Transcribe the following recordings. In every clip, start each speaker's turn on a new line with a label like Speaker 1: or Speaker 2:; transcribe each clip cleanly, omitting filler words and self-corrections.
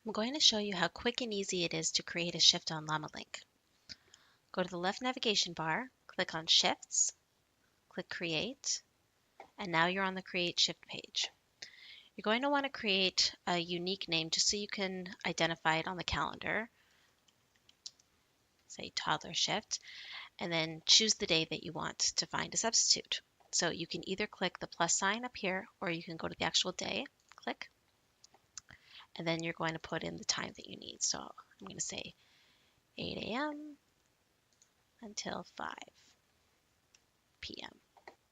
Speaker 1: I'm going to show you how quick and easy it is to create a shift on LlamaLInk. Go to the left navigation bar, click on Shifts, click Create, and now you're on the Create Shift page. You're going to want to create a unique name just so you can identify it on the calendar, say toddler shift, and then choose the day that you want to find a substitute. So you can either click the plus sign up here or you can go to the actual day, click, and then you're going to put in the time that you need. So I'm going to say 8 a.m. until 5 p.m.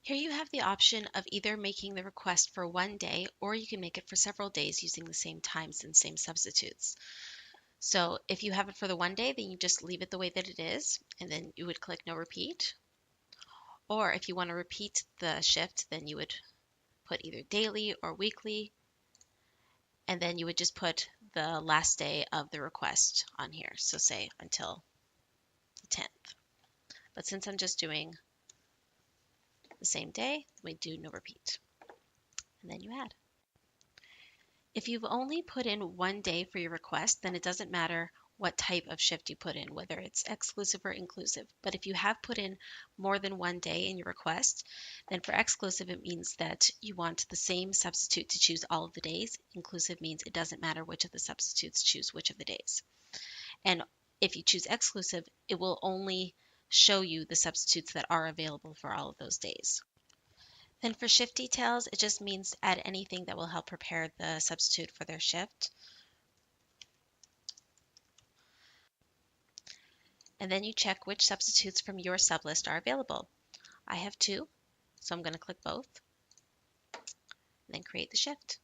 Speaker 1: Here you have the option of either making the request for one day or you can make it for several days using the same times and same substitutes. So if you have it for the one day, then you just leave it the way that it is, and then you would click no repeat. Or if you want to repeat the shift, then you would put either daily or weekly, and then you would just put the last day of the request on here. So say until the 10th. But since I'm just doing the same day, we do no repeat. And then you add. If you've only put in one day for your request, then it doesn't matter what type of shift you put in, whether it's exclusive or inclusive. But if you have put in more than one day in your request, then for exclusive, it means that you want the same substitute to choose all of the days. Inclusive means it doesn't matter which of the substitutes choose which of the days. And if you choose exclusive, it will only show you the substitutes that are available for all of those days. Then for shift details, it just means add anything that will help prepare the substitute for their shift. And then you check which substitutes from your sublist are available. I have two, so I'm going to click both, and then create the shift.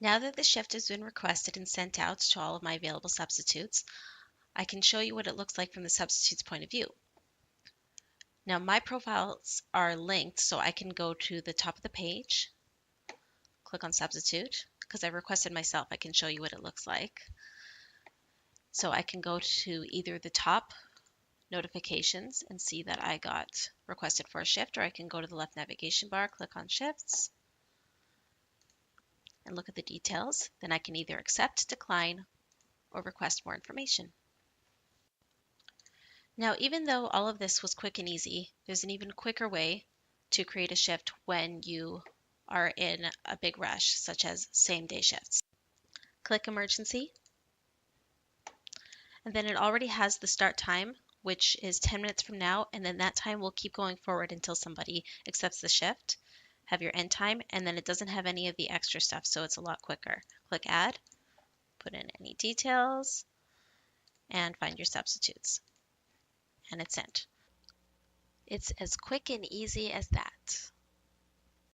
Speaker 1: Now that the shift has been requested and sent out to all of my available substitutes, I can show you what it looks like from the substitute's point of view. Now my profiles are linked, so I can go to the top of the page, click on substitute. Because I requested myself, I can show you what it looks like. So I can go to either the top notifications and see that I got requested for a shift, or I can go to the left navigation bar, click on shifts, and look at the details. Then I can either accept, decline, or request more information. Now, even though all of this was quick and easy, there's an even quicker way to create a shift when you are in a big rush, such as same-day shifts. Click Emergency, and then it already has the start time, which is 10 minutes from now, and then that time will keep going forward until somebody accepts the shift. Have your end time, and then it doesn't have any of the extra stuff, so it's a lot quicker. Click Add, put in any details, and find your substitutes, and it's sent. It's as quick and easy as that.